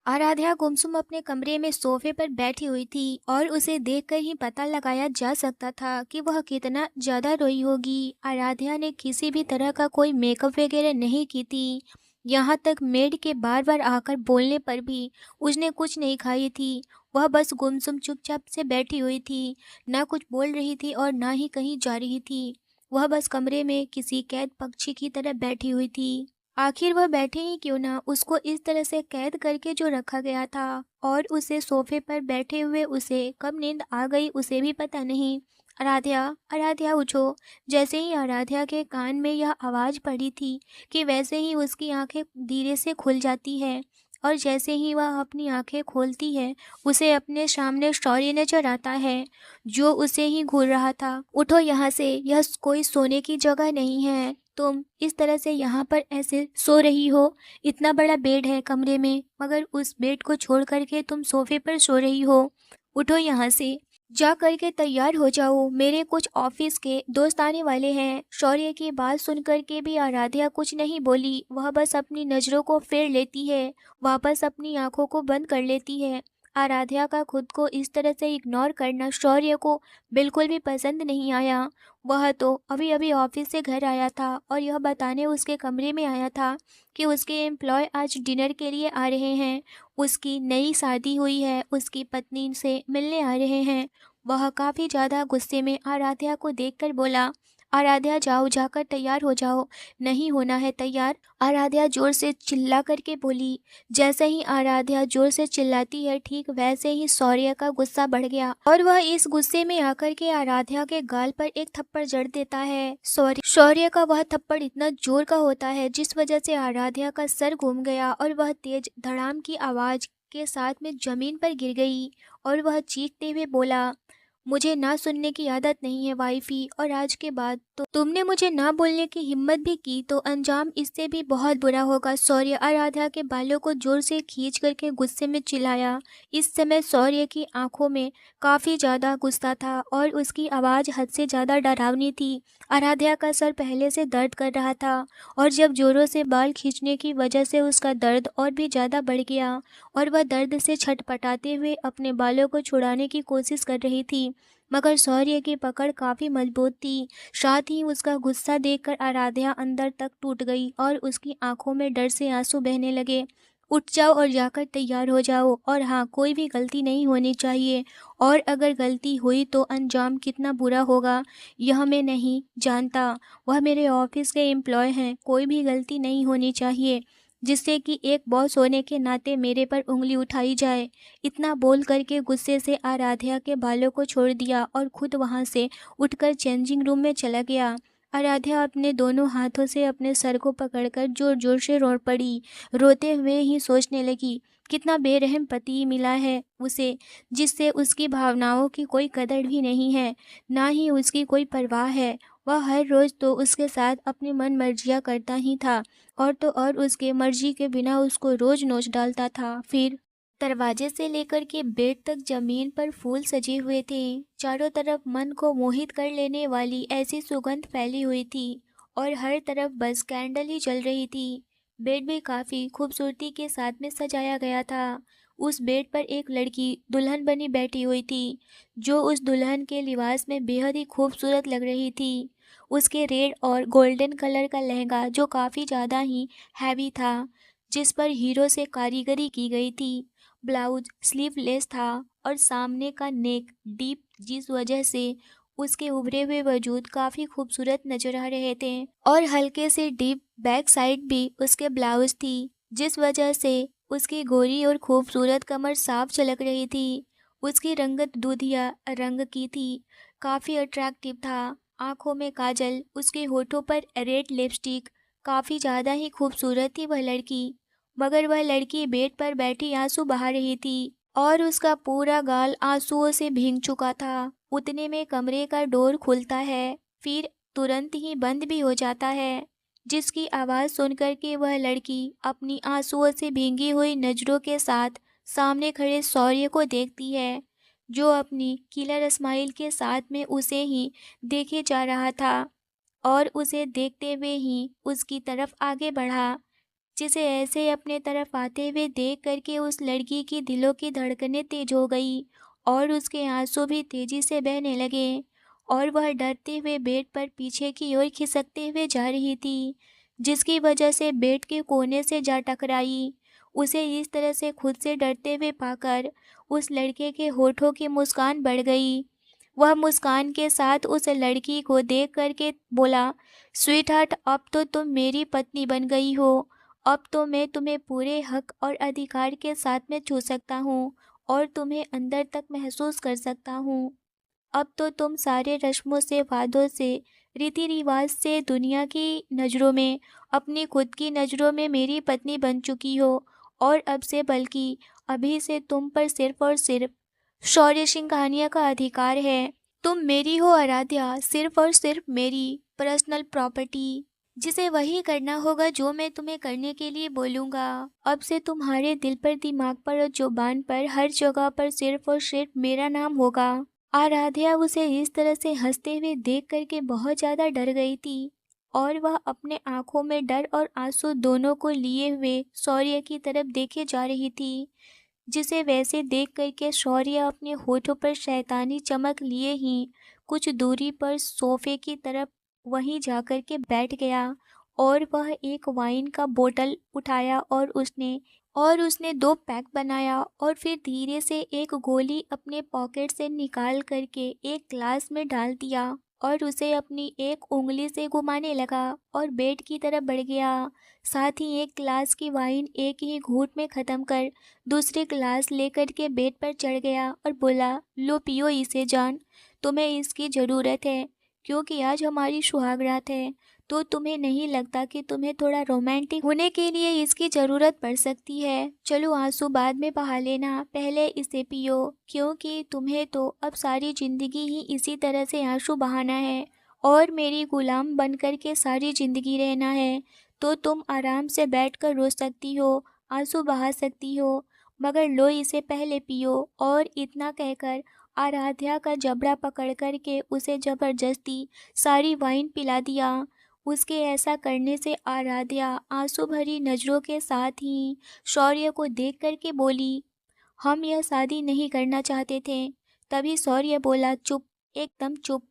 आराध्या गुमसुम अपने कमरे में सोफे पर बैठी हुई थी और उसे देखकर ही पता लगाया जा सकता था कि वह कितना ज्यादा रोई होगी। आराध्या ने किसी भी तरह का कोई मेकअप वगैरह नहीं की थी। यहाँ तक मेड के बार बार आकर बोलने पर भी उसने कुछ नहीं खाई थी। वह बस गुमसुम चुपचाप से बैठी हुई थी, ना कुछ बोल रही थी और ना ही कहीं जा रही थी। वह बस कमरे में किसी कैद पक्षी की तरह बैठी हुई थी। आखिर वह बैठे ही क्यों ना, उसको इस तरह से कैद करके जो रखा गया था और उसे सोफे पर बैठे हुए उसे कब नींद आ गई उसे भी पता नहीं। आराध्या, आराध्या उठो। जैसे ही आराध्या के कान में यह आवाज़ पड़ी थी कि वैसे ही उसकी आंखें धीरे से खुल जाती है और जैसे ही वह अपनी आंखें खोलती है उसे अपने सामने शौर्य नजर आता है जो उसे ही घूर रहा था। उठो यहाँ से, यह कोई सोने की जगह नहीं है। तुम इस तरह से यहाँ पर ऐसे सो रही हो। इतना बड़ा बेड है कमरे में, मगर उस बेड को छोड़ करके तुम सोफे पर सो रही हो। उठो यहाँ से, जा करके तैयार हो जाओ, मेरे कुछ ऑफिस के दोस्त आने वाले हैं। शौर्य की बात सुन करके भी आराध्या कुछ नहीं बोली। वह बस अपनी नज़रों को फेर लेती है, वापस अपनी आंखों को बंद कर लेती है। आराध्या का खुद को इस तरह से इग्नोर करना शौर्य को बिल्कुल भी पसंद नहीं आया। वह तो अभी अभी ऑफिस से घर आया था और यह बताने उसके कमरे में आया था कि उसके एम्प्लॉय आज डिनर के लिए आ रहे हैं। उसकी नई शादी हुई है, उसकी पत्नी से मिलने आ रहे हैं। वह काफ़ी ज़्यादा गुस्से में आराध्या को देखकर बोला, आराध्या जाओ, जाकर तैयार हो जाओ। नहीं होना है तैयार, आराध्या जोर से चिल्ला करके बोली। जैसे ही आराध्या जोर से चिल्लाती है ठीक वैसे ही शौर्य का गुस्सा बढ़ गया और वह इस गुस्से में आकर के आराध्या के गाल पर एक थप्पड़ जड़ देता है। शौर्य का वह थप्पड़ इतना जोर का होता है जिस वजह से आराध्या का सर घूम गया और वह तेज धड़ाम की आवाज के साथ में जमीन पर गिर गई और वह चीखते हुए बोला, मुझे ना सुनने की आदत नहीं है वाइफी, और आज के बाद तो तुमने मुझे ना बोलने की हिम्मत भी की तो अंजाम इससे भी बहुत बुरा होगा। शौर्य आराध्या के बालों को जोर से खींच करके गुस्से में चिल्लाया। इस समय शौर्य की आंखों में काफ़ी ज़्यादा गुस्सा था और उसकी आवाज़ हद से ज़्यादा डरावनी थी। आराध्या का सर पहले से दर्द कर रहा था और जब जोरों से बाल खींचने की वजह से उसका दर्द और भी ज़्यादा बढ़ गया और वह दर्द से छटपटाते हुए अपने बालों को छुड़ाने की कोशिश कर रही थी, मगर शौर्य की पकड़ काफ़ी मजबूत थी। साथ ही उसका गुस्सा देखकर आराध्या अंदर तक टूट गई और उसकी आंखों में डर से आंसू बहने लगे। उठ जाओ और जाकर तैयार हो जाओ, और हाँ, कोई भी गलती नहीं होनी चाहिए, और अगर गलती हुई तो अंजाम कितना बुरा होगा यह मैं नहीं जानता। वह मेरे ऑफिस के एम्प्लॉय हैं, कोई भी गलती नहीं होनी चाहिए जिससे कि एक बॉस होने के नाते मेरे पर उंगली उठाई जाए। इतना बोल करके गुस्से से आराध्या के बालों को छोड़ दिया और खुद वहां से उठकर चेंजिंग रूम में चला गया। आराध्या अपने दोनों हाथों से अपने सर को पकड़कर जोर जोर से रो पड़ी। रोते हुए ही सोचने लगी, कितना बेरहम पति मिला है उसे, जिससे उसकी भावनाओं की कोई कदर भी नहीं है, ना ही उसकी कोई परवाह है। वह हर रोज तो उसके साथ अपनी मन मर्जियाँ करता ही था, और तो और उसके मर्जी के बिना उसको रोज नोच डालता था। फिर दरवाजे से लेकर के बेड तक जमीन पर फूल सजे हुए थे। चारों तरफ मन को मोहित कर लेने वाली ऐसी सुगंध फैली हुई थी और हर तरफ बस कैंडल ही जल रही थी। बेड भी काफी खूबसूरती के साथ में सजाया गया था। उस बेड पर एक लड़की दुल्हन बनी बैठी हुई थी जो उस दुल्हन के लिबास में बेहद ही खूबसूरत लग रही थी। उसके रेड और गोल्डन कलर का लहंगा जो काफ़ी ज़्यादा ही हैवी था, जिस पर हीरो से कारीगरी की गई थी। ब्लाउज स्लीवलेस था और सामने का नेक डीप, जिस वजह से उसके उभरे हुए वजूद काफ़ी खूबसूरत नजर आ रहे थे, और हल्के से डीप बैक साइड भी उसके ब्लाउज थी जिस वजह से उसकी गोरी और खूबसूरत कमर साफ झलक रही थी। उसकी रंगत दूधिया रंग की थी, काफ़ी अट्रैक्टिव था। आंखों में काजल, उसके होठों पर रेड लिपस्टिक, काफ़ी ज़्यादा ही खूबसूरत थी वह लड़की। मगर वह लड़की बेड पर बैठी आंसू बहा रही थी और उसका पूरा गाल आंसुओं से भीग चुका था। उतने में कमरे का डोर खुलता है, फिर तुरंत ही बंद भी हो जाता है, जिसकी आवाज़ सुनकर के वह लड़की अपनी आंसुओं से भीगी हुई नज़रों के साथ सामने खड़े शौर्य को देखती है, जो अपनी किलर स्माइल के साथ में उसे ही देखे जा रहा था और उसे देखते हुए ही उसकी तरफ आगे बढ़ा। जिसे ऐसे अपने तरफ आते हुए देख करके उस लड़की की दिलों की धड़कनें तेज हो गई और उसके आंसू भी तेजी से बहने लगे और वह डरते हुए बेड पर पीछे की ओर खिसकते हुए जा रही थी, जिसकी वजह से बेड के कोने से जा टकराई। उसे इस तरह से खुद से डरते हुए पाकर उस लड़के के होठों की मुस्कान बढ़ गई। वह मुस्कान के साथ उस लड़की को देख करके बोला, स्वीट हार्ट, अब तो तुम मेरी पत्नी बन गई हो। अब तो मैं तुम्हें पूरे हक और अधिकार के साथ में छू सकता हूँ और तुम्हें अंदर तक महसूस कर सकता हूँ। अब तो तुम सारे रस्मों से, वादों से, रीति रिवाज से दुनिया की नज़रों में, अपनी खुद की नज़रों में मेरी पत्नी बन चुकी हो और अब से, बल्कि अभी से तुम पर सिर्फ और सिर्फ शौर्य सिंघानिया का अधिकार है। तुम मेरी हो आराध्या, सिर्फ और सिर्फ मेरी पर्सनल प्रॉपर्टी, जिसे वही करना होगा जो मैं तुम्हें करने के लिए बोलूँगा। अब से तुम्हारे दिल पर, दिमाग पर और जुबान पर, हर जगह पर सिर्फ और सिर्फ मेरा नाम होगा। आराध्या उसे इस तरह से हंसते हुए देख करके बहुत ज़्यादा डर गई थी और वह अपने आंखों में डर और आंसू दोनों को लिए हुए शौर्य की तरफ देखे जा रही थी, जिसे वैसे देख करके शौर्य अपने होठों पर शैतानी चमक लिए ही कुछ दूरी पर सोफे की तरफ वहीं जाकर के बैठ गया और वह एक वाइन का बोतल उठाया और उसने दो पैक बनाया और फिर धीरे से एक गोली अपने पॉकेट से निकाल करके एक ग्लास में डाल दिया और उसे अपनी एक उंगली से घुमाने लगा और बेड की तरफ बढ़ गया। साथ ही एक ग्लास की वाइन एक ही घूंट में ख़त्म कर दूसरे ग्लास लेकर के बेड पर चढ़ गया और बोला, लो पियो इसे जान, तुम्हें इसकी ज़रूरत है क्योंकि आज हमारी सुहागरात है। तो तुम्हें नहीं लगता कि तुम्हें थोड़ा रोमांटिक होने के लिए इसकी ज़रूरत पड़ सकती है? चलो आंसू बाद में बहा लेना, पहले इसे पियो, क्योंकि तुम्हें तो अब सारी ज़िंदगी ही इसी तरह से आंसू बहाना है और मेरी गुलाम बनकर के सारी ज़िंदगी रहना है। तो तुम आराम से बैठकर रो सकती हो, आंसू बहा सकती हो, मगर लो इसे पहले पियो। और इतना कहकर आराध्या का जबड़ा पकड़ कर के उसे ज़बरदस्ती सारी वाइन पिला दिया। उसके ऐसा करने से आराध्या आंसू भरी नज़रों के साथ ही शौर्य को देख कर के बोली, हम यह शादी नहीं करना चाहते थे। तभी शौर्य बोला, चुप, एकदम चुप,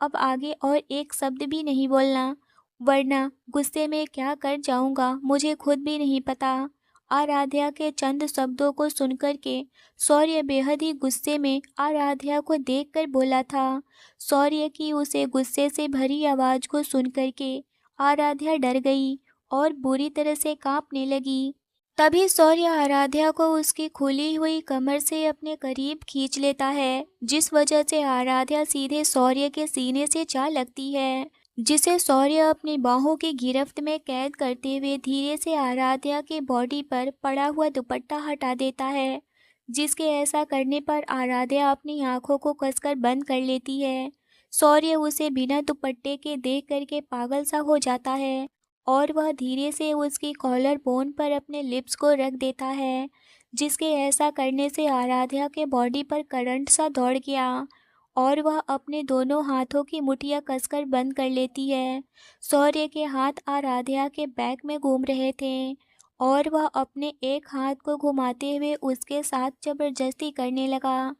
अब आगे और एक शब्द भी नहीं बोलना, वरना गुस्से में क्या कर जाऊंगा मुझे खुद भी नहीं पता। आराध्या के चंद शब्दों को सुनकर के शौर्य बेहद ही गुस्से में आराध्या को देखकर बोला था। शौर्य की उसे गुस्से से भरी आवाज़ को सुनकर के आराध्या डर गई और बुरी तरह से कांपने लगी। तभी शौर्य आराध्या को उसकी खुली हुई कमर से अपने करीब खींच लेता है, जिस वजह से आराध्या सीधे शौर्य के सीने से जा लगती है, जिसे शौर्य अपनी बाहों की गिरफ्त में कैद करते हुए धीरे से आराध्या के बॉडी पर पड़ा हुआ दुपट्टा हटा देता है, जिसके ऐसा करने पर आराध्या अपनी आंखों को कसकर बंद कर लेती है। शौर्य उसे बिना दुपट्टे के देख करके पागल सा हो जाता है और वह धीरे से उसकी कॉलर बोन पर अपने लिप्स को रख देता है, जिसके ऐसा करने से आराध्या के बॉडी पर करंट सा दौड़ गया और वह अपने दोनों हाथों की मुठ्ठियां कसकर बंद कर लेती है। शौर्य के हाथ आराध्या के बैक में घूम रहे थे और वह अपने एक हाथ को घुमाते हुए उसके साथ जबरदस्ती करने लगा।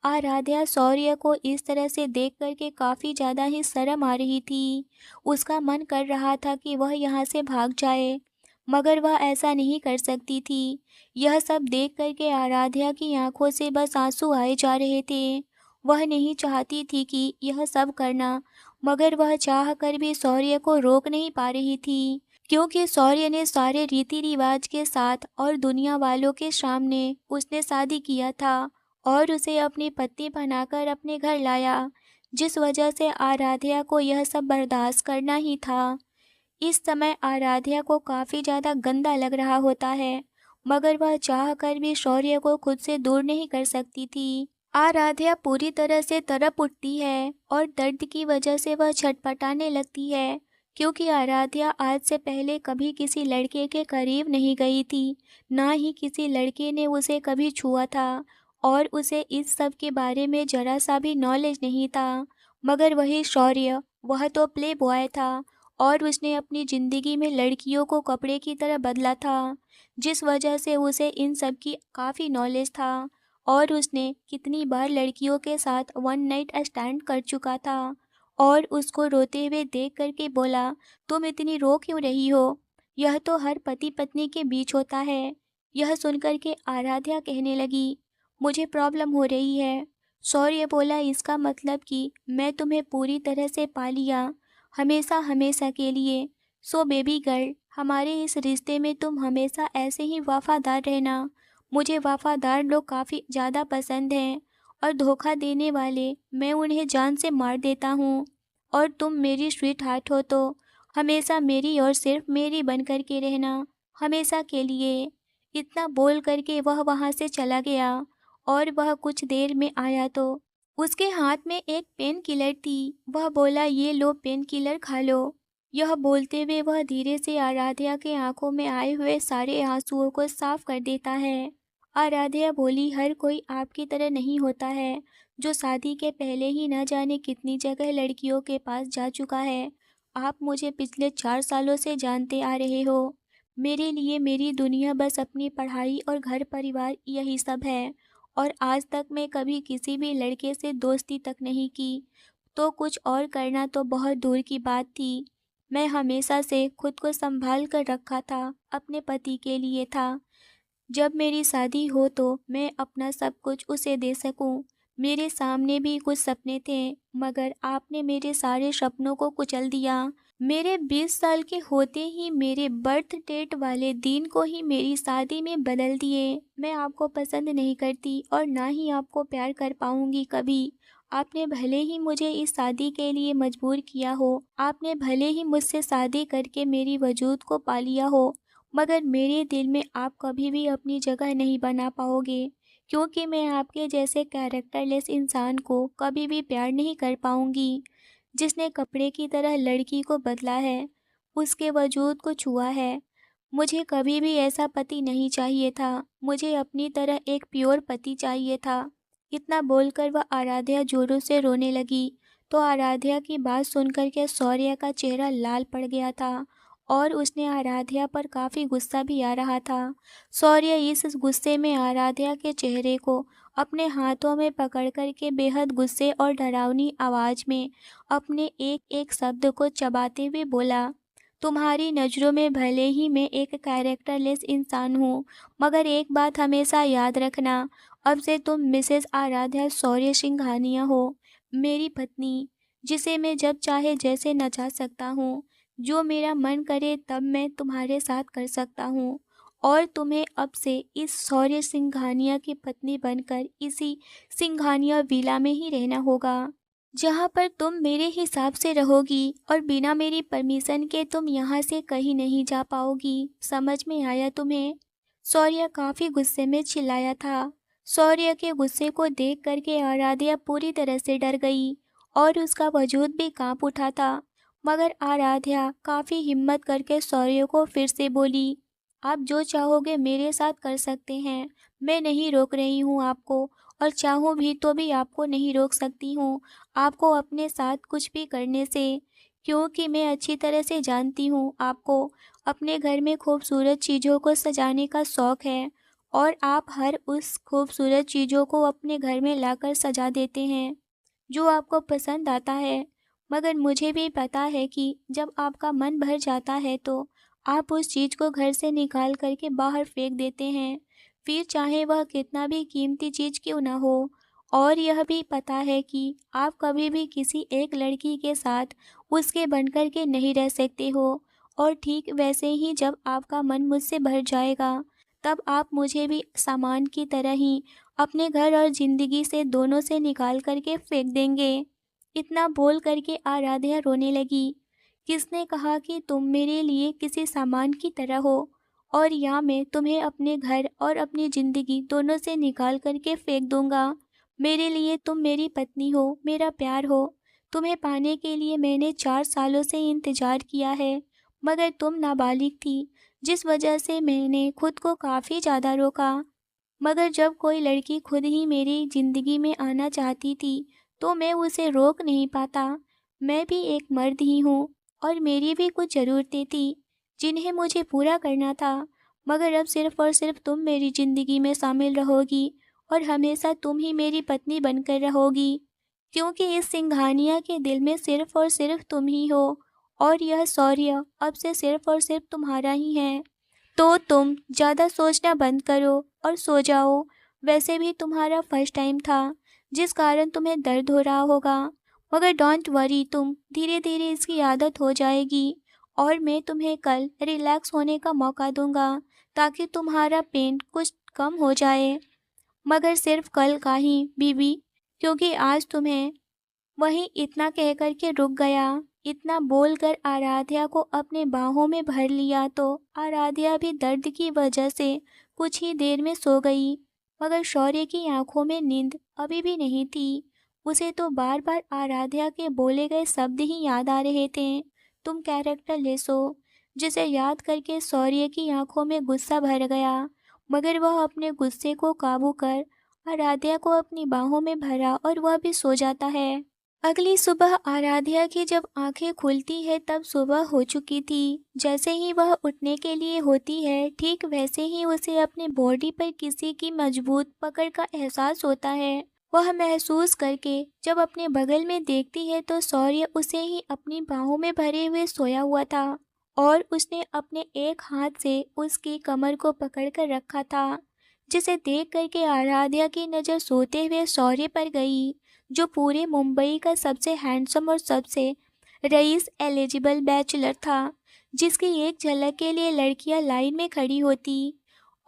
आराध्या शौर्य को इस तरह से देख कर के काफ़ी ज़्यादा ही शर्म आ रही थी। उसका मन कर रहा था कि वह यहाँ से भाग जाए, मगर वह ऐसा नहीं कर सकती थी। यह सब देख कर के आराध्या की आंखों से बस आंसू आए जा रहे थे। वह नहीं चाहती थी कि यह सब करना, मगर वह चाह कर भी शौर्य को रोक नहीं पा रही थी, क्योंकि शौर्य ने सारे रीति रिवाज के साथ और दुनिया वालों के सामने उसने शादी किया था और उसे अपनी पत्नी बनाकर अपने घर लाया, जिस वजह से आराध्या को यह सब बर्दाश्त करना ही था। इस समय आराध्या को काफ़ी ज़्यादा गंदा लग रहा होता है, मगर वह चाह कर भी शौर्य को खुद से दूर नहीं कर सकती थी। आराध्या पूरी तरह से तड़प उठती है और दर्द की वजह से वह छटपटाने लगती है, क्योंकि आराध्या आज से पहले कभी किसी लड़के के करीब नहीं गई थी, ना ही किसी लड़के ने उसे कभी छुआ था और उसे इस सब के बारे में ज़रा सा भी नॉलेज नहीं था। मगर वही शौर्य, वह तो प्ले बॉय था और उसने अपनी ज़िंदगी में लड़कियों को कपड़े की तरह बदला था, जिस वजह से उसे इन सब की काफ़ी नॉलेज था और उसने कितनी बार लड़कियों के साथ वन नाइट स्टैंड कर चुका था। और उसको रोते हुए देख कर के बोला, तुम इतनी रो क्यों रही हो? यह तो हर पति पत्नी के बीच होता है। यह सुनकर के आराध्या कहने लगी, मुझे प्रॉब्लम हो रही है। शौर्य बोला, इसका मतलब कि मैं तुम्हें पूरी तरह से पा लिया, हमेशा हमेशा के लिए। सो बेबी गर्ल, हमारे इस रिश्ते में तुम हमेशा ऐसे ही वफादार रहना। मुझे वफादार लोग काफ़ी ज़्यादा पसंद हैं और धोखा देने वाले मैं उन्हें जान से मार देता हूँ। और तुम मेरी स्वीट हार्ट हो तो हमेशा मेरी और सिर्फ मेरी बन कर के रहना, हमेशा के लिए। इतना बोल करके वह वहाँ से चला गया और वह कुछ देर में आया तो उसके हाथ में एक पेन किलर थी। वह बोला, ये लो पेन किलर खा लो। यह बोलते हुए वह धीरे से आराध्या के आंखों में आए हुए सारे आंसुओं को साफ कर देता है। आराध्या बोली, हर कोई आपकी तरह नहीं होता है, जो शादी के पहले ही न जाने कितनी जगह लड़कियों के पास जा चुका है। आप मुझे पिछले 4 सालों से जानते आ रहे हो। मेरे लिए मेरी दुनिया बस अपनी पढ़ाई और घर परिवार यही सब है। और आज तक मैं कभी किसी भी लड़के से दोस्ती तक नहीं की, तो कुछ और करना तो बहुत दूर की बात थी। मैं हमेशा से खुद को संभाल कर रखा था, अपने पति के लिए था। जब मेरी शादी हो तो मैं अपना सब कुछ उसे दे सकूं। मेरे सामने भी कुछ सपने थे, मगर आपने मेरे सारे सपनों को कुचल दिया। मेरे 20 साल के होते ही मेरे बर्थ डेट वाले दिन को ही मेरी शादी में बदल दिए। मैं आपको पसंद नहीं करती और ना ही आपको प्यार कर पाऊंगी कभी। आपने भले ही मुझे इस शादी के लिए मजबूर किया हो, आपने भले ही मुझसे शादी करके मेरी वजूद को पा लिया हो, मगर मेरे दिल में आप कभी भी अपनी जगह नहीं बना पाओगे, क्योंकि मैं आपके जैसे कैरेक्टरलेस इंसान को कभी भी प्यार नहीं कर पाऊंगी, जिसने कपड़े की तरह लड़की को बदला है, उसके वजूद को छुआ है। मुझे कभी भी ऐसा पति नहीं चाहिए था, मुझे अपनी तरह एक प्योर पति चाहिए था। इतना बोलकर वह आराध्या जोरों से रोने लगी, तो आराध्या की बात सुनकर के शौर्य का चेहरा लाल पड़ गया था और उसने आराध्या पर काफ़ी गुस्सा भी आ रहा था। शौर्य इस गुस्से में आराध्या के चेहरे को अपने हाथों में पकड़ कर के बेहद गुस्से और डरावनी आवाज़ में अपने एक एक शब्द को चबाते हुए बोला, तुम्हारी नज़रों में भले ही मैं एक कैरेक्टरलेस इंसान हूँ, मगर एक बात हमेशा याद रखना, अब से तुम मिसेस आराध्या शौर्य सिंघानिया हो, मेरी पत्नी, जिसे मैं जब चाहे जैसे नचा सकता हूँ। जो मेरा मन करे तब मैं तुम्हारे साथ कर सकता हूँ और तुम्हें अब से इस शौर्य सिंघानिया की पत्नी बनकर इसी सिंघानिया विला में ही रहना होगा, जहाँ पर तुम मेरे हिसाब से रहोगी और बिना मेरी परमिशन के तुम यहाँ से कहीं नहीं जा पाओगी। समझ में आया तुम्हें? शौर्य काफ़ी गुस्से में चिल्लाया था। शौर्य के गुस्से को देख करके आराध्या पूरी तरह से डर गई और उसका वजूद भी कांप उठा था। मगर आराध्या काफ़ी हिम्मत करके शौर्य को फिर से बोली, आप जो चाहोगे मेरे साथ कर सकते हैं, मैं नहीं रोक रही हूँ आपको, और चाहूँ भी तो भी आपको नहीं रोक सकती हूँ आपको अपने साथ कुछ भी करने से, क्योंकि मैं अच्छी तरह से जानती हूँ आपको अपने घर में खूबसूरत चीज़ों को सजाने का शौक़ है और आप हर उस खूबसूरत चीज़ों को अपने घर में लाकर सजा देते हैं जो आपको पसंद आता है। मगर मुझे भी पता है कि जब आपका मन भर जाता है तो आप उस चीज़ को घर से निकाल करके बाहर फेंक देते हैं, फिर चाहे वह कितना भी कीमती चीज़ क्यों ना हो। और यह भी पता है कि आप कभी भी किसी एक लड़की के साथ उसके बनकर के नहीं रह सकते हो, और ठीक वैसे ही जब आपका मन मुझसे भर जाएगा तब आप मुझे भी सामान की तरह ही अपने घर और ज़िंदगी से दोनों से निकाल करके फेंक देंगे। इतना बोल करके आराध्या रोने लगी। किसने कहा कि तुम मेरे लिए किसी सामान की तरह हो, और या मैं तुम्हें अपने घर और अपनी ज़िंदगी दोनों से निकाल करके फेंक दूंगा। मेरे लिए तुम मेरी पत्नी हो, मेरा प्यार हो। तुम्हें पाने के लिए मैंने 4 सालों से इंतज़ार किया है, मगर तुम नाबालिग थी, जिस वजह से मैंने खुद को काफ़ी ज़्यादा रोका। मगर जब कोई लड़की खुद ही मेरी ज़िंदगी में आना चाहती थी तो मैं उसे रोक नहीं पाता। मैं भी एक मर्द ही हूँ और मेरी भी कुछ ज़रूरतें थी जिन्हें मुझे पूरा करना था। मगर अब सिर्फ़ और सिर्फ़ तुम मेरी ज़िंदगी में शामिल रहोगी और हमेशा तुम ही मेरी पत्नी बनकर रहोगी, क्योंकि इस सिंघानिया के दिल में सिर्फ़ और सिर्फ़ तुम ही हो और यह शौर्य अब से सिर्फ़ और सिर्फ़ तुम्हारा ही है। तो तुम ज़्यादा सोचना बंद करो और सो जाओ। वैसे भी तुम्हारा फर्स्ट टाइम था, जिस कारण तुम्हें दर्द हो रहा होगा, मगर डोंट वरी, तुम धीरे-धीरे इसकी आदत हो जाएगी और मैं तुम्हें कल रिलैक्स होने का मौका दूँगा ताकि तुम्हारा पेन कुछ कम हो जाए। मगर सिर्फ़ कल का ही बीबी, क्योंकि आज तुम्हें वहीं इतना कह कर के रुक गया। इतना बोलकर आराध्या को अपने बाहों में भर लिया तो आराध्या भी दर्द की वजह से कुछ ही देर में सो गई। मगर शौर्य की आंखों में नींद अभी भी नहीं थी। उसे तो बार बार आराध्या के बोले गए शब्द ही याद आ रहे थे। तुम कैरेक्टर लेस हो, जिसे याद करके शौर्य की आंखों में गुस्सा भर गया। मगर वह अपने गुस्से को काबू कर आराध्या को अपनी बाहों में भरा और वह भी सो जाता है। अगली सुबह आराध्या की जब आंखें खुलती है तब सुबह हो चुकी थी। जैसे ही वह उठने के लिए होती है, ठीक वैसे ही उसे अपने बॉडी पर किसी की मजबूत पकड़ का एहसास होता है। वह महसूस करके जब अपने बगल में देखती है तो शौर्य उसे ही अपनी बाहों में भरे हुए सोया हुआ था और उसने अपने एक हाथ से उसकी कमर को पकड़ कर रखा था, जिसे देख करके आराध्या की नज़र सोते हुए शौर्य पर गई, जो पूरे मुंबई का सबसे हैंडसम और सबसे रईस एलिजिबल बैचलर था, जिसकी एक झलक के लिए लड़कियां लाइन में खड़ी होती।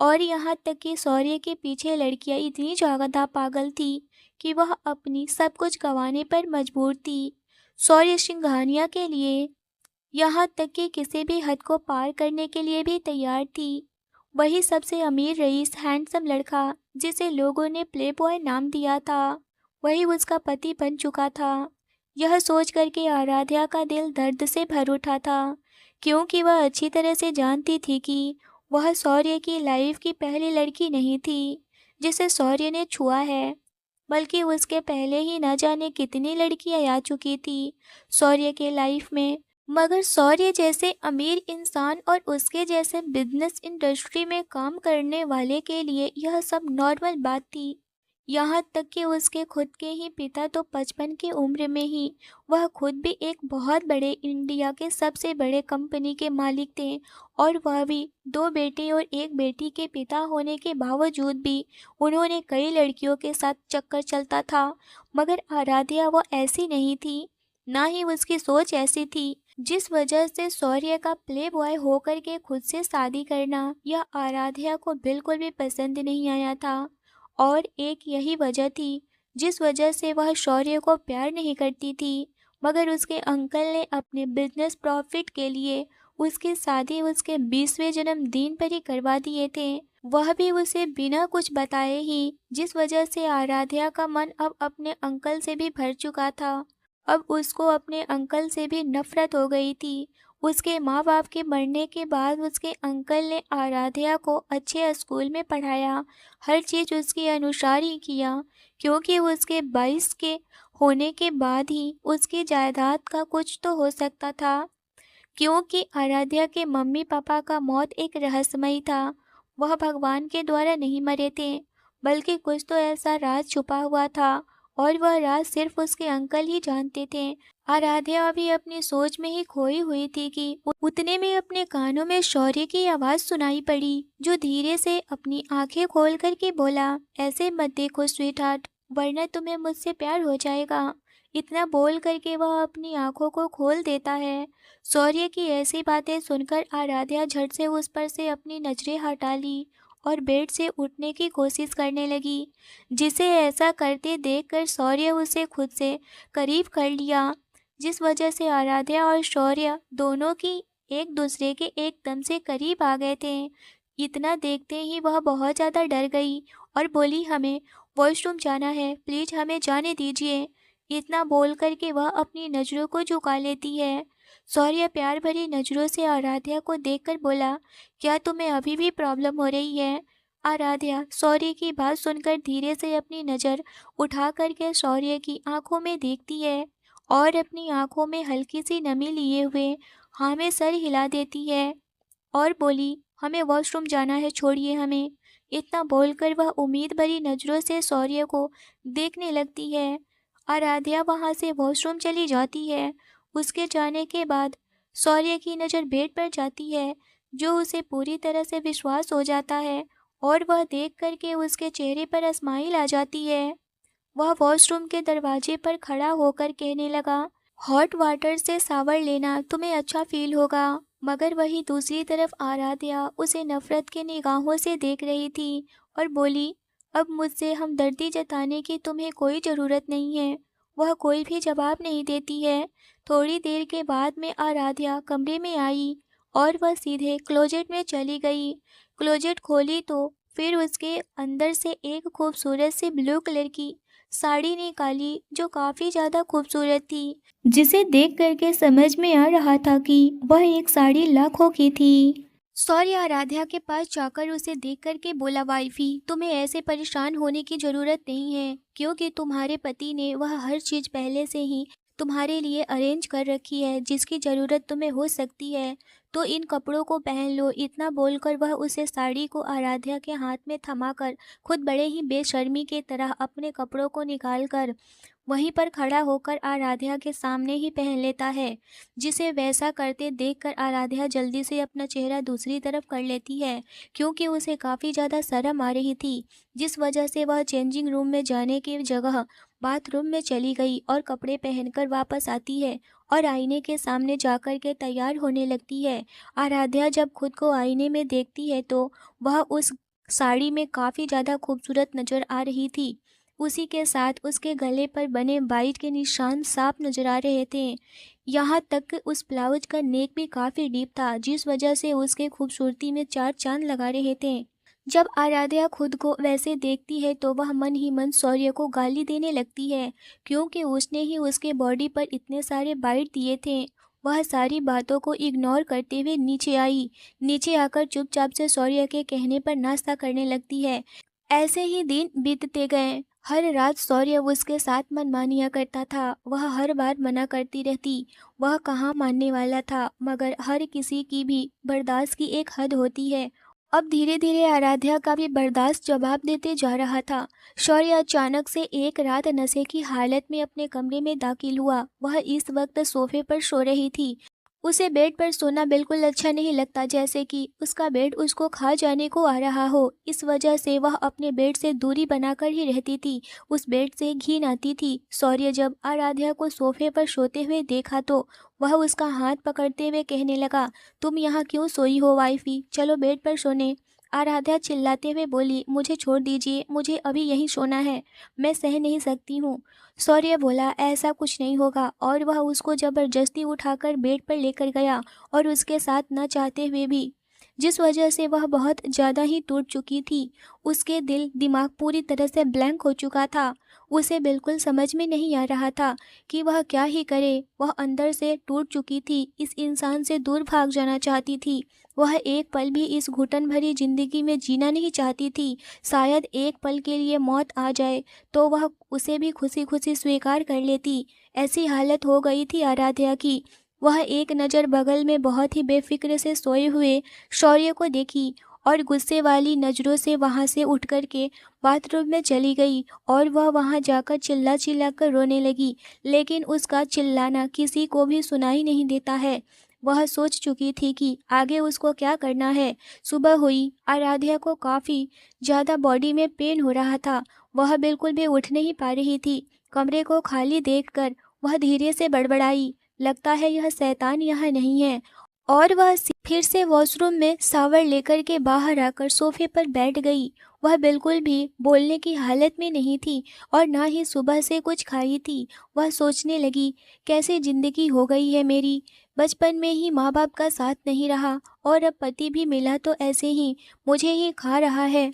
और यहाँ तक कि शौर्य के पीछे लड़कियां इतनी ज़्यादा पागल थी कि वह अपनी सब कुछ गंवाने पर मजबूर थी शौर्य सिंघानिया के लिए, यहाँ तक कि किसी भी हद को पार करने के लिए भी तैयार थी। वही सबसे अमीर रईस हैंडसम लड़का जिसे लोगों ने प्ले बॉय नाम दिया था, वही उसका पति बन चुका था। यह सोच कर के आराध्या का दिल दर्द से भर उठा था, क्योंकि वह अच्छी तरह से जानती थी कि वह शौर्य की लाइफ की पहली लड़की नहीं थी जिसे शौर्य ने छुआ है, बल्कि उसके पहले ही न जाने कितनी लड़कियां आ चुकी थी शौर्य के लाइफ में। मगर शौर्य जैसे अमीर इंसान और उसके जैसे बिजनेस इंडस्ट्री में काम करने वाले के लिए यह सब नॉर्मल बात थी। यहाँ तक कि उसके खुद के ही पिता तो 55 की उम्र में ही वह खुद भी एक बहुत बड़े इंडिया के सबसे बड़े कंपनी के मालिक थे और वह भी दो बेटे और एक बेटी के पिता होने के बावजूद भी उन्होंने कई लड़कियों के साथ चक्कर चलता था। मगर आराध्या वो ऐसी नहीं थी, ना ही उसकी सोच ऐसी थी, जिस वजह से शौर्य का प्ले बॉय होकर के खुद से शादी करना यह आराध्या को बिल्कुल भी पसंद नहीं आया था। और एक यही वजह थी जिस वजह से वह शौर्य को प्यार नहीं करती थी। मगर उसके अंकल ने अपने बिजनेस प्रॉफिट के लिए उसकी शादी उसके 20वें जन्मदिन पर ही करवा दिए थे, वह भी उसे बिना कुछ बताए ही, जिस वजह से आराध्या का मन अब अपने अंकल से भी भर चुका था। अब उसको अपने अंकल से भी नफरत हो गई थी। उसके माँ बाप के मरने के बाद उसके अंकल ने आराध्या को अच्छे स्कूल में पढ़ाया, हर चीज़ उसके अनुसार ही किया, क्योंकि उसके 22 के होने के बाद ही उसकी जायदाद का कुछ तो हो सकता था। क्योंकि आराध्या के मम्मी पापा का मौत एक रहस्यमयी था। वह भगवान के द्वारा नहीं मरे थे, बल्कि कुछ तो ऐसा राज छुपा हुआ था और वह राज सिर्फ उसके अंकल ही जानते थे। आराध्या अभी अपनी सोच में ही खोई हुई थी कि उतने में अपने कानों में शौर्य की आवाज़ सुनाई पड़ी, जो धीरे से अपनी आंखें खोल कर के बोला, ऐसे मत देखो स्वीट हार्ट, वरना तुम्हें मुझसे प्यार हो जाएगा। इतना बोल करके वह अपनी आंखों को खोल देता है। शौर्य की ऐसी बातें सुनकर आराध्या झट से उस पर से अपनी नजरें हटा ली और बेड से उठने की कोशिश करने लगी, जिसे ऐसा करते देखकर शौर्य उसे खुद से करीब कर लिया, जिस वजह से आराध्या और शौर्य दोनों की एक दूसरे के एकदम से करीब आ गए थे। इतना देखते ही वह बहुत ज़्यादा डर गई और बोली, हमें वॉशरूम जाना है, प्लीज हमें जाने दीजिए। इतना बोल करके वह अपनी नज़रों को झुका लेती है। शौर्य प्यार भरी नज़रों से आराध्या को देखकर बोला, क्या तुम्हें अभी भी प्रॉब्लम हो रही है? आराध्या शौर्य की बात सुनकर धीरे से अपनी नज़र उठा करके शौर्य की आंखों में देखती है और अपनी आंखों में हल्की सी नमी लिए हुए हाँ में सर हिला देती है और बोली, हमें वॉशरूम जाना है, छोड़िए हमें। इतना बोलकर वह उम्मीद भरी नज़रों से शौर्य को देखने लगती है। आराध्या वहां से वॉशरूम चली जाती है। उसके जाने के बाद शौर्य की नज़र बेड पर जाती है, जो उसे पूरी तरह से विश्वास हो जाता है और वह देख कर के उसके चेहरे पर स्माइल आ जाती है। वह वॉशरूम के दरवाजे पर खड़ा होकर कहने लगा, हॉट वाटर से शावर लेना, तुम्हें अच्छा फील होगा। मगर वही दूसरी तरफ आराध्या उसे नफरत की निगाहों से देख रही थी और बोली, अब मुझसे हमदर्दी जताने की तुम्हें कोई ज़रूरत नहीं है। वह कोई भी जवाब नहीं देती है। थोड़ी देर के बाद में आराध्या कमरे में आई और वह सीधे क्लोजेट में चली गई। क्लोजेट खोली तो फिर उसके अंदर से एक खूबसूरत सी ब्लू कलर की साड़ी निकाली, जो काफ़ी ज़्यादा खूबसूरत थी, जिसे देख करके समझ में आ रहा था कि वह एक साड़ी लाखों की थी। सौर्य आराध्या के पास जाकर उसे देख करके बोला, वाइफी, तुम्हें ऐसे परेशान होने की ज़रूरत नहीं है, क्योंकि तुम्हारे पति ने वह हर चीज़ पहले से ही तुम्हारे लिए अरेंज कर रखी है, जिसकी ज़रूरत तुम्हें हो सकती है, तो इन कपड़ों को पहन लो। इतना बोलकर वह उसे साड़ी को आराध्या के हाथ में थमाकर खुद बड़े ही बेशर्मी के तरह अपने कपड़ों को निकालकर वहीं पर खड़ा होकर आराध्या के सामने ही पहन लेता है, जिसे वैसा करते देखकर आराध्या जल्दी से अपना चेहरा दूसरी तरफ कर लेती है, क्योंकि उसे काफ़ी ज़्यादा शर्म आ रही थी, जिस वजह से वह चेंजिंग रूम में जाने की जगह बाथरूम में चली गई और कपड़े पहनकर वापस आती है और आईने के सामने जाकर के तैयार होने लगती है। आराध्या जब खुद को आईने में देखती है तो वह उस साड़ी में काफ़ी ज़्यादा खूबसूरत नज़र आ रही थी। उसी के साथ उसके गले पर बने बाइट के निशान साफ नजर आ रहे थे। यहाँ तक कि उस ब्लाउज का नेक भी काफ़ी डीप था, जिस वजह से उसके खूबसूरती में चार चांद लगा रहे थे। जब आराध्या खुद को वैसे देखती है तो वह मन ही मन शौर्य को गाली देने लगती है, क्योंकि उसने ही उसके बॉडी पर इतने सारे बाइट दिए थे। वह सारी बातों को इग्नोर करते हुए नीचे आई। नीचे आकर चुपचाप से शौर्य के कहने पर नाश्ता करने लगती है। ऐसे ही दिन बीतते गए। हर रात शौर्य उसके साथ मनमानियाँ करता था। वह हर बार मना करती रहती। वह कहाँ मानने वाला था, मगर हर किसी की भी बर्दाश्त की एक हद होती है। अब धीरे धीरे आराध्या का भी बर्दाश्त जवाब देते जा रहा था। शौर्य अचानक से एक रात नशे की हालत में अपने कमरे में दाखिल हुआ। वह इस वक्त सोफे पर सो रही थी। उसे बेड पर सोना बिल्कुल अच्छा नहीं लगता, जैसे कि उसका बेड उसको खा जाने को आ रहा हो। इस वजह से वह अपने बेड से दूरी बनाकर ही रहती थी। उस बेड से घिन आती थी। शौर्य जब आराध्या को सोफे पर सोते हुए देखा तो वह उसका हाथ पकड़ते हुए कहने लगा, तुम यहाँ क्यों सोई हो वाइफी, चलो बेड पर सोने। आराध्या चिल्लाते हुए बोली, मुझे छोड़ दीजिए, मुझे अभी यहीं सोना है, मैं सह नहीं सकती हूँ। शौर्य बोला, ऐसा कुछ नहीं होगा, और वह उसको ज़बरदस्ती उठाकर बेड पर लेकर गया और उसके साथ न चाहते हुए भी, जिस वजह से वह बहुत ज़्यादा ही टूट चुकी थी। उसके दिल दिमाग पूरी तरह से ब्लैंक हो चुका था। उसे बिल्कुल समझ में नहीं आ रहा था कि वह क्या ही करे। वह अंदर से टूट चुकी थी, इस इंसान से दूर भाग जाना चाहती थी। वह एक पल भी इस घुटन भरी जिंदगी में जीना नहीं चाहती थी। शायद एक पल के लिए मौत आ जाए तो वह उसे भी खुशी खुशी स्वीकार कर लेती। ऐसी हालत हो गई थी आराध्या की। वह एक नज़र बगल में बहुत ही बेफिक्र से सोए हुए शौर्य को देखी और गुस्से वाली नज़रों से वहां से उठ कर के बाथरूम में चली गई और वह वहां जाकर चिल्ला चिल्ला कर रोने लगी। लेकिन उसका चिल्लाना किसी को भी सुनाई नहीं देता है। वह सोच चुकी थी कि आगे उसको क्या करना है। सुबह हुई। आराध्या को काफ़ी ज़्यादा बॉडी में पेन हो रहा था। वह बिल्कुल भी उठ नहीं पा रही थी। कमरे को खाली देखकर वह धीरे से बड़बड़ाई, लगता है यह शैतान यहाँ नहीं है। और वह फिर से वॉशरूम में शावर लेकर के बाहर आकर सोफे पर बैठ गई। वह बिल्कुल भी बोलने की हालत में नहीं थी और ना ही सुबह से कुछ खाई थी। वह सोचने लगी, कैसे ज़िंदगी हो गई है मेरी। बचपन में ही माँ बाप का साथ नहीं रहा और अब पति भी मिला तो ऐसे ही मुझे ही खा रहा है।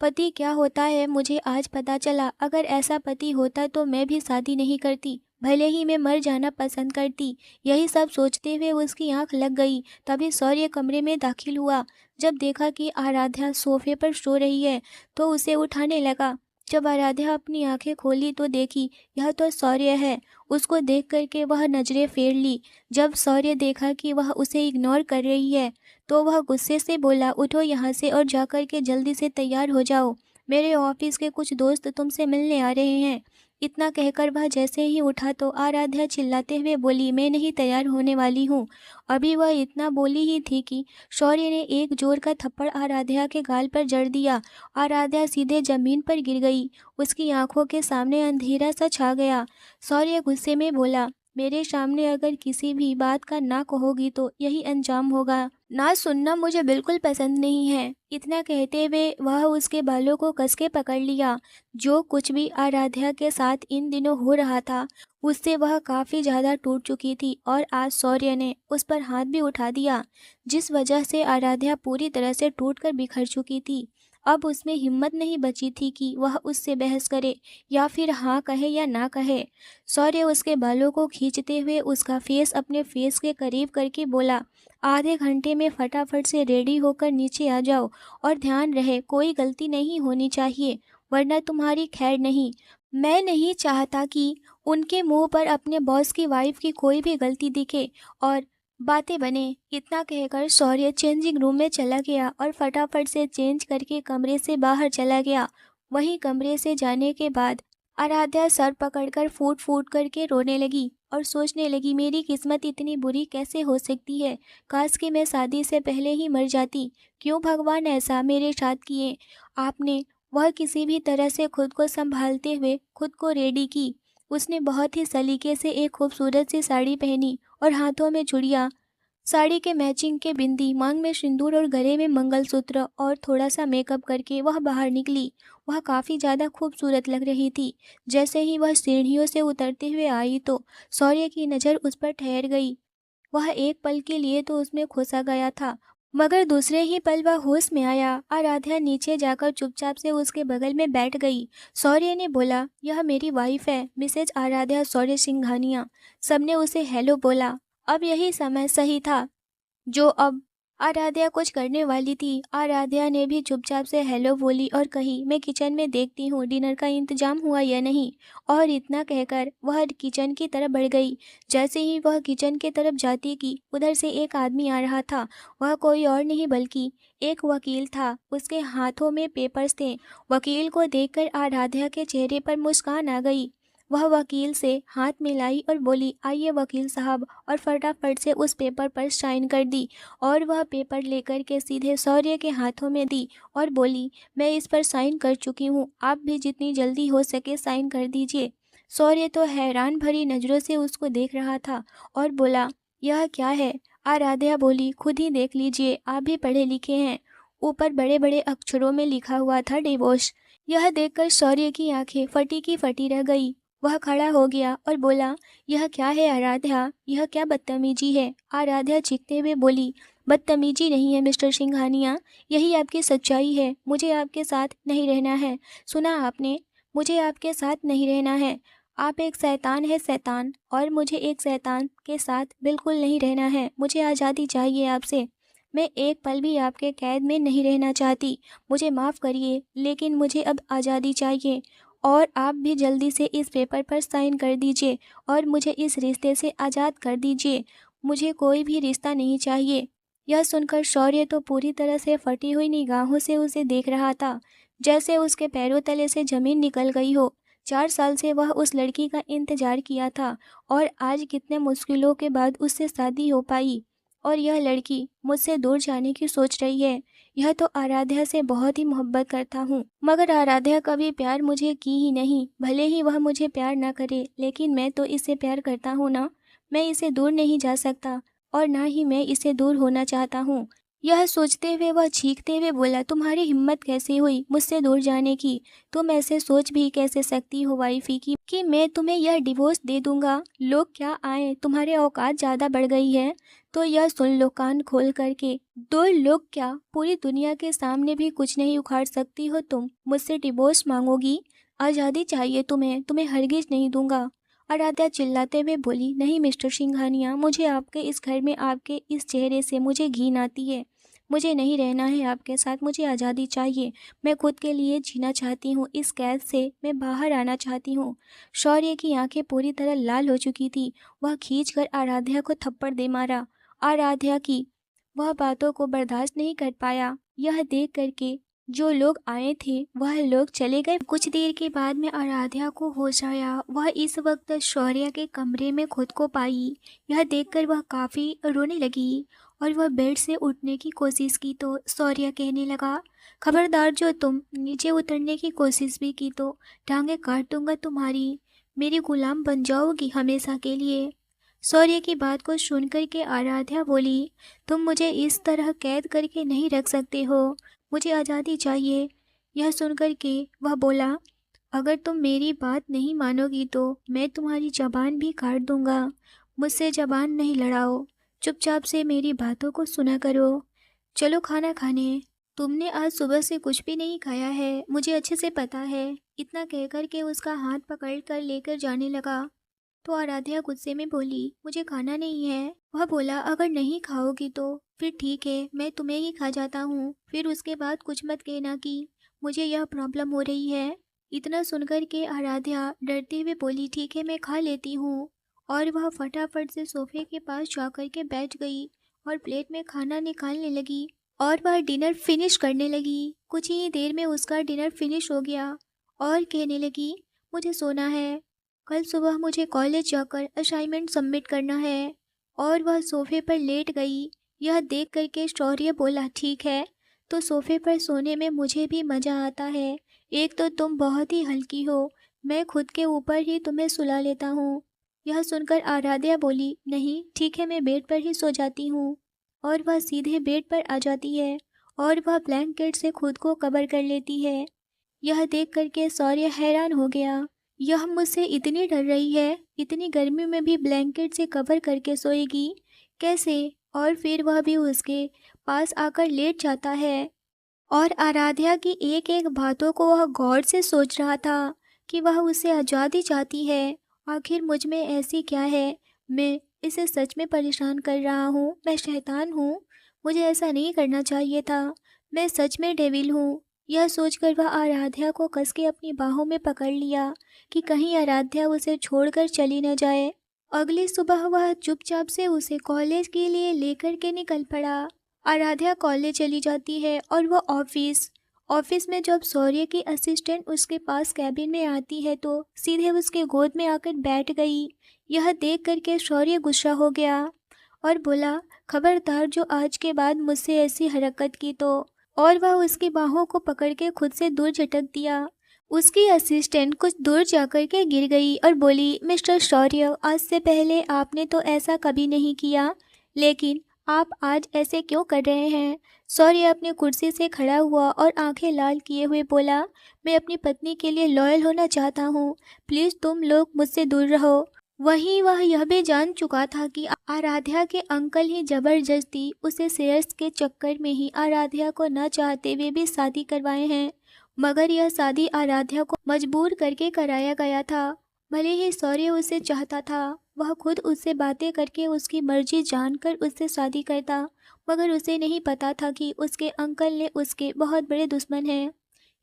पति क्या होता है मुझे आज पता चला। अगर ऐसा पति होता तो मैं भी शादी नहीं करती, भले ही मैं मर जाना पसंद करती। यही सब सोचते हुए उसकी आंख लग गई। तभी शौर्य कमरे में दाखिल हुआ। जब देखा कि आराध्या सोफे पर सो रही है तो उसे उठाने लगा। जब आराध्या अपनी आंखें खोली तो देखी यह तो शौर्य है। उसको देख करके वह नजरें फेर ली। जब शौर्य देखा कि वह उसे इग्नोर कर रही है तो वह गुस्से से बोला, उठो यहाँ से और जाकर के जल्दी से तैयार हो जाओ, मेरे ऑफिस के कुछ दोस्त तुमसे मिलने आ रहे हैं। इतना कहकर वह जैसे ही उठा तो आराध्या चिल्लाते हुए बोली, मैं नहीं तैयार होने वाली हूँ। अभी वह इतना बोली ही थी कि शौर्य ने एक जोर का थप्पड़ आराध्या के गाल पर जड़ दिया। आराध्या सीधे जमीन पर गिर गई। उसकी आंखों के सामने अंधेरा सा छा गया। शौर्य गुस्से में बोला, मेरे सामने अगर किसी भी बात का ना कहोगी तो यही अंजाम होगा। ना सुनना मुझे बिल्कुल पसंद नहीं है। इतना कहते हुए वह उसके बालों को कस के पकड़ लिया। जो कुछ भी आराध्या के साथ इन दिनों हो रहा था उससे वह काफ़ी ज़्यादा टूट चुकी थी और आज शौर्य ने उस पर हाथ भी उठा दिया, जिस वजह से आराध्या पूरी तरह से टूट कर बिखर चुकी थी। अब उसमें हिम्मत नहीं बची थी कि वह उससे बहस करे या फिर हाँ कहे या ना कहे। शौर्य उसके बालों को खींचते हुए उसका फेस अपने फेस के करीब करके बोला, आधे घंटे में फटाफट से रेडी होकर नीचे आ जाओ और ध्यान रहे कोई गलती नहीं होनी चाहिए वरना तुम्हारी खैर नहीं। मैं नहीं चाहता कि उनके मुंह पर अपने बॉस की वाइफ की कोई भी गलती दिखे और बातें बने। इतना कहकर शौर्य चेंजिंग रूम में चला गया और फटाफट से चेंज करके कमरे से बाहर चला गया। वहीं कमरे से जाने के बाद आराध्या सर पकड़कर फूट फूट करके रोने लगी और सोचने लगी, मेरी किस्मत इतनी बुरी कैसे हो सकती है। काश कि मैं शादी से पहले ही मर जाती। क्यों भगवान ऐसा मेरे साथ किए आपने। वह किसी भी तरह से खुद को संभालते हुए खुद को रेडी की। उसने बहुत ही सलीके से एक खूबसूरत सी साड़ी पहनी और हाथों में चूड़ियाँ, साड़ी के मैचिंग के बिंदी, मांग में सिंदूर और गले में मंगलसूत्र और थोड़ा सा मेकअप करके वह बाहर निकली। वह काफ़ी ज़्यादा खूबसूरत लग रही थी। जैसे ही वह सीढ़ियों से उतरते हुए आई तो शौर्य की नज़र उस पर ठहर गई। वह एक पल के लिए तो उसमें घुसा गया था, मगर दूसरे ही पल वह होश में आया। आराध्या नीचे जाकर चुपचाप से उसके बगल में बैठ गई। शौर्य ने बोला, यह मेरी वाइफ है, मिसेज आराध्या शौर्य सिंघानिया। सबने उसे हेलो बोला। अब यही समय सही था जो अब आराध्या कुछ करने वाली थी। आराध्या ने भी चुपचाप से हेलो बोली और कही, मैं किचन में देखती हूँ डिनर का इंतजाम हुआ या नहीं। और इतना कहकर वह किचन की तरफ बढ़ गई। जैसे ही वह किचन की तरफ जाती कि उधर से एक आदमी आ रहा था। वह कोई और नहीं बल्कि एक वकील था। उसके हाथों में पेपर्स थे। वकील को देखकर आराध्या के चेहरे पर मुस्कान आ गई। वह वकील से हाथ मिलाई और बोली, आइए वकील साहब, और फटाफट से उस पेपर पर साइन कर दी। और वह पेपर लेकर के सीधे शौर्य के हाथों में दी और बोली, मैं इस पर साइन कर चुकी हूँ, आप भी जितनी जल्दी हो सके साइन कर दीजिए। शौर्य तो हैरान भरी नज़रों से उसको देख रहा था और बोला, यह क्या है। आराध्या बोली, खुद ही देख लीजिए, आप भी पढ़े लिखे हैं। ऊपर बड़े बड़े अक्षरों में लिखा हुआ था डिवोर्स। यह देखकर शौर्य की आंखें फटी की फटी रह गई। वह खड़ा हो गया और बोला, यह क्या है आराध्या, यह क्या बदतमीजी है। आराध्या चीखते हुए बोली, बदतमीजी नहीं है मिस्टर सिंघानिया, यही आपकी सच्चाई है। मुझे आपके साथ नहीं रहना है। सुना आपने, मुझे आपके साथ नहीं रहना है। आप एक शैतान है, शैतान, और मुझे एक शैतान के साथ बिल्कुल नहीं रहना है। मुझे आज़ादी चाहिए आपसे। मैं एक पल भी आपके कैद में नहीं रहना चाहती। मुझे माफ़ करिए लेकिन मुझे अब आज़ादी चाहिए। और आप भी जल्दी से इस पेपर पर साइन कर दीजिए और मुझे इस रिश्ते से आज़ाद कर दीजिए। मुझे कोई भी रिश्ता नहीं चाहिए। यह सुनकर शौर्य तो पूरी तरह से फटी हुई निगाहों से उसे देख रहा था, जैसे उसके पैरों तले से ज़मीन निकल गई हो। 4 साल से वह उस लड़की का इंतज़ार किया था और आज कितने मुश्किलों के बाद उससे शादी हो पाई। और यह लड़की मुझसे दूर जाने की सोच रही है। यह तो आराध्या से बहुत ही मोहब्बत करता हूँ, मगर आराध्या कभी प्यार मुझे की ही नहीं। भले ही वह मुझे प्यार ना करे, लेकिन मैं तो इससे प्यार करता हूँ ना। मैं इसे दूर नहीं जा सकता और ना ही मैं इसे दूर होना चाहता हूँ। यह सोचते हुए वह चीखते हुए बोला, तुम्हारी हिम्मत कैसे हुई मुझसे दूर जाने की। तुम ऐसे सोच भी कैसे सकती हो वाइफी की कि मैं तुम्हें यह डिवोर्स दे दूंगा। लोग क्या आए, तुम्हारे औकात ज़्यादा बढ़ गई है तो यह सुन लो कान खोल करके। 2 लोग क्या, पूरी दुनिया के सामने भी कुछ नहीं उखाड़ सकती हो तुम। मुझसे डिवोर्स मांगोगी। आज़ादी चाहिए तुम्हें, तुम्हें हरगिज नहीं दूंगा। आराध्या चिल्लाते हुए बोली, नहीं मिस्टर सिंघानिया, मुझे आपके इस घर में आपके इस चेहरे से मुझे घिन आती है। मुझे नहीं रहना है आपके साथ, मुझे आज़ादी चाहिए। मैं खुद के लिए जीना चाहती हूँ, इस कैद से मैं बाहर आना चाहती हूँ। शौर्य की आंखें पूरी तरह लाल हो चुकी थी। वह खींचकर आराध्या को थप्पड़ दे मारा। आराध्या की वह बातों को बर्दाश्त नहीं कर पाया। यह देख करके जो लोग आए थे वह लोग चले गए। कुछ देर के बाद में आराध्या को होश आया। वह इस वक्त शौर्य के कमरे में खुद को पाई। यह देखकर वह काफ़ी रोने लगी और वह बेड से उठने की कोशिश की तो शौर्य कहने लगा, खबरदार, जो तुम नीचे उतरने की कोशिश भी की तो टांगे काट दूंगा तुम्हारी। मेरी गुलाम बन जाओगी हमेशा के लिए। शौर्य की बात को सुनकर के आराध्या बोली, तुम मुझे इस तरह कैद करके नहीं रख सकते हो, मुझे आज़ादी चाहिए। यह सुनकर के वह बोला, अगर तुम मेरी बात नहीं मानोगी तो मैं तुम्हारी ज़बान भी काट दूंगा। मुझसे ज़बान नहीं लड़ाओ, चुपचाप से मेरी बातों को सुना करो। चलो खाना खाने। तुमने आज सुबह से कुछ भी नहीं खाया है, मुझे अच्छे से पता है। इतना कहकर के उसका हाथ पकड़ कर लेकर जाने लगा तो आराध्या गुस्से में बोली, मुझे खाना नहीं है। वह बोला, अगर नहीं खाओगी तो फिर ठीक है, मैं तुम्हें ही खा जाता हूँ। फिर उसके बाद कुछ मत कहना कि मुझे यह प्रॉब्लम हो रही है। इतना सुनकर के आराध्या डरते हुए बोली, ठीक है, मैं खा लेती हूँ। और वह फटाफट से सोफे के पास जाकर के बैठ गई और प्लेट में खाना निकालने लगी और वह डिनर फिनिश करने लगी। कुछ ही देर में उसका डिनर फिनिश हो गया और कहने लगी, मुझे सोना है, कल सुबह मुझे कॉलेज जाकर असाइनमेंट सबमिट करना है। और वह सोफे पर लेट गई। यह देख करके शौर्य बोला, ठीक है, तो सोफे पर सोने में मुझे भी मज़ा आता है। एक तो तुम बहुत ही हल्की हो, मैं खुद के ऊपर ही तुम्हें सुला लेता हूँ। यह सुनकर आराध्या बोली, नहीं ठीक है, मैं बेड पर ही सो जाती हूँ। और वह सीधे बेड पर आ जाती है और वह ब्लैंकेट से खुद को कवर कर लेती है। यह देख करके शौर्य हैरान हो गया, यह मुझसे इतनी डर रही है, इतनी गर्मी में भी ब्लैंकेट से कवर करके सोएगी, कैसे? और फिर वह भी उसके पास आकर लेट जाता है और आराध्या की एक एक बातों को वह गौर से सोच रहा था कि वह उसे आज़ादी चाहती है। आखिर मुझ में ऐसी क्या है, मैं इसे सच में परेशान कर रहा हूँ? मैं शैतान हूँ? मुझे ऐसा नहीं करना चाहिए था। मैं सच में डेविल हूँ। यह सोचकर वह आराध्या को कस के अपनी बाहों में पकड़ लिया कि कहीं आराध्या उसे छोड़कर चली न जाए। अगली सुबह वह चुपचाप से उसे कॉलेज के लिए लेकर के निकल पड़ा। आराध्या कॉलेज चली जाती है और वह ऑफिस ऑफिस में जब शौर्य की असिस्टेंट उसके पास कैबिन में आती है तो सीधे उसके गोद में आकर बैठ गई। यह देख करके शौर्य गुस्सा हो गया और बोला, खबरदार, जो आज के बाद मुझसे ऐसी हरकत की तो। और वह उसकी बाहों को पकड़ के खुद से दूर झटक दिया। उसकी असिस्टेंट कुछ दूर जाकर के गिर गई और बोली, मिस्टर शौर्य, आज से पहले आपने तो ऐसा कभी नहीं किया, लेकिन आप आज ऐसे क्यों कर रहे हैं? शौर्य अपनी कुर्सी से खड़ा हुआ और आंखें लाल किए हुए बोला, मैं अपनी पत्नी के लिए लॉयल होना चाहता हूँ, प्लीज़ तुम लोग मुझसे दूर रहो। वहीं वह यह भी जान चुका था कि आराध्या के अंकल ही जबरदस्ती उसे शेयर्स के चक्कर में ही आराध्या को न चाहते हुए भी शादी करवाए हैं, मगर यह शादी आराध्या को मजबूर करके कराया गया था। भले ही शौर्य उसे चाहता था, वह खुद उससे बातें करके उसकी मर्जी जानकर उससे शादी करता, मगर उसे नहीं पता था कि उसके अंकल ने उसके बहुत बड़े दुश्मन हैं।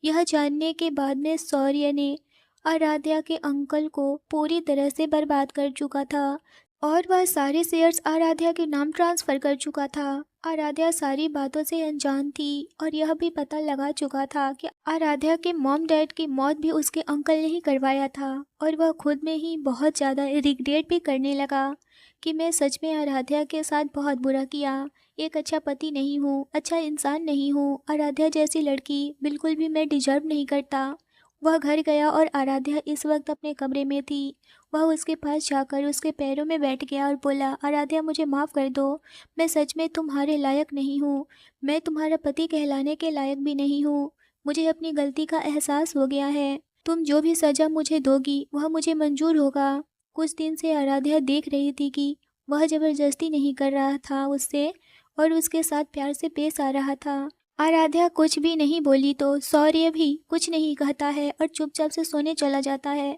यह जानने के बाद में शौर्य ने आराध्या के अंकल को पूरी तरह से बर्बाद कर चुका था और वह सारे शेयर्स आराध्या के नाम ट्रांसफ़र कर चुका था। आराध्या सारी बातों से अनजान थी और यह भी पता लगा चुका था कि आराध्या के मॉम डैड की मौत भी उसके अंकल ने ही करवाया था और वह खुद में ही बहुत ज़्यादा रिग्रेट भी करने लगा कि मैं सच में आराध्या के साथ बहुत बुरा किया, एक अच्छा पति नहीं हूँ, अच्छा इंसान नहीं हूँ, आराध्या जैसी लड़की बिल्कुल भी मैं डिजर्व नहीं करता। वह घर गया और आराध्या इस वक्त अपने कमरे में थी। वह उसके पास जाकर उसके पैरों में बैठ गया और बोला, आराध्या, मुझे माफ़ कर दो, मैं सच में तुम्हारे लायक नहीं हूँ, मैं तुम्हारा पति कहलाने के लायक भी नहीं हूँ। मुझे अपनी गलती का एहसास हो गया है, तुम जो भी सज़ा मुझे दोगी वह मुझे मंजूर होगा। कुछ दिन से आराध्या देख रही थी कि वह ज़बरदस्ती नहीं कर रहा था उससे और उसके साथ प्यार से पेश आ रहा था। आराध्या कुछ भी नहीं बोली तो शौर्य भी कुछ नहीं कहता है और चुपचाप से सोने चला जाता है।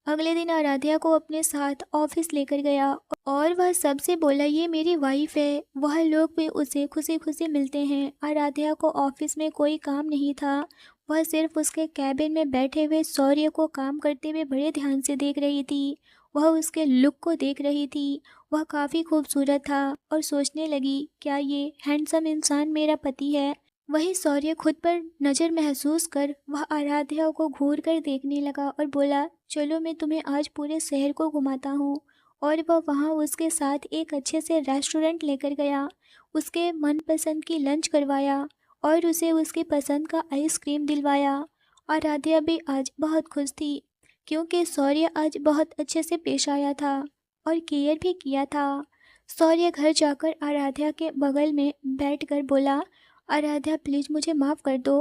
अगले दिन आराध्या को अपने साथ ऑफिस लेकर गया और वह सबसे बोला, ये मेरी वाइफ है। वह लोग भी उसे खुशी खुशी मिलते हैं। आराध्या को ऑफिस में कोई काम नहीं था। वह सिर्फ उसके कैबिन में बैठे हुए शौर्य को काम करते हुए बड़े ध्यान से देख रही थी। वह उसके लुक को देख रही थी। वह काफ़ी खूबसूरत था और सोचने लगी, क्या ये हैंडसम इंसान मेरा पति है। वही शौर्य खुद पर नज़र महसूस कर वह आराध्या को घूर कर देखने लगा और बोला, चलो मैं तुम्हें आज पूरे शहर को घुमाता हूँ। और वह वहाँ उसके साथ एक अच्छे से रेस्टोरेंट लेकर गया, उसके मनपसंद की लंच करवाया और उसे उसकी पसंद का आइसक्रीम दिलवाया। आराध्या भी आज बहुत खुश थी क्योंकि शौर्य आज बहुत अच्छे से पेश आया था और केयर भी किया था। शौर्य घर जाकर आराध्या के बगल में बैठकर बोला, आराध्या प्लीज़ मुझे माफ़ कर दो।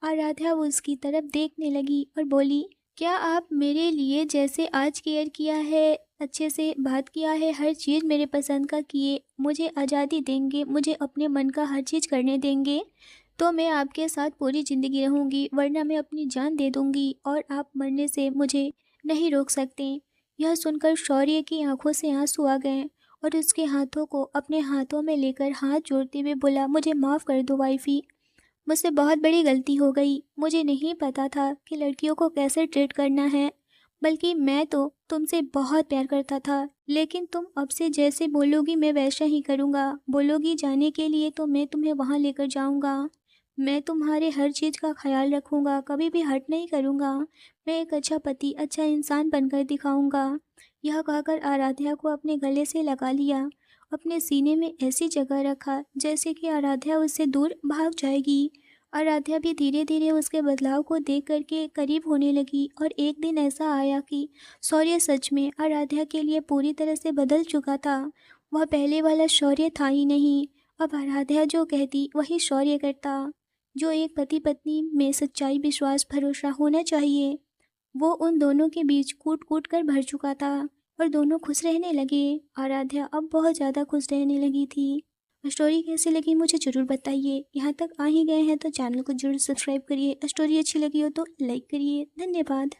आराध्या उसकी तरफ देखने लगी और बोली, क्या आप मेरे लिए जैसे आज केयर किया है, अच्छे से बात किया है, हर चीज़ मेरे पसंद का किए, मुझे आज़ादी देंगे, मुझे अपने मन का हर चीज़ करने देंगे, तो मैं आपके साथ पूरी ज़िंदगी रहूँगी, वरना मैं अपनी जान दे दूँगी और आप मरने से मुझे नहीं रोक सकते। यह सुनकर शौर्य की आंखों से आंसू आ गए और उसके हाथों को अपने हाथों में लेकर हाथ जोड़ते हुए बोला, मुझे माफ़ कर दो वाइफ़ी, मुझसे बहुत बड़ी गलती हो गई। मुझे नहीं पता था कि लड़कियों को कैसे ट्रीट करना है, बल्कि मैं तो तुमसे बहुत प्यार करता था। लेकिन तुम अब से जैसे बोलोगी मैं वैसा ही करूँगा। बोलोगी जाने के लिए तो मैं तुम्हें वहाँ लेकर जाऊँगा। मैं तुम्हारे हर चीज़ का ख्याल रखूँगा, कभी भी हर्ट नहीं करूँगा। मैं एक अच्छा पति, अच्छा इंसान बनकर दिखाऊँगा। यह कहकर आराध्या को अपने गले से लगा लिया, अपने सीने में ऐसी जगह रखा जैसे कि आराध्या उससे दूर भाग जाएगी। आराध्या भी धीरे धीरे उसके बदलाव को देख करके करीब होने लगी और एक दिन ऐसा आया कि शौर्य सच में आराध्या के लिए पूरी तरह से बदल चुका था। वह पहले वाला शौर्य था ही नहीं। अब आराध्या जो कहती वही शौर्य करता। जो एक पति पत्नी में सच्चाई, विश्वास, भरोसा होना चाहिए, वो उन दोनों के बीच कूट कूट कर भर चुका था और दोनों खुश रहने लगे। आराध्या अब बहुत ज़्यादा खुश रहने लगी थी। स्टोरी कैसी लगी मुझे ज़रूर बताइए। यहाँ तक आ ही गए हैं तो चैनल को ज़रूर सब्सक्राइब करिए। स्टोरी अच्छी लगी हो तो लाइक करिए। धन्यवाद।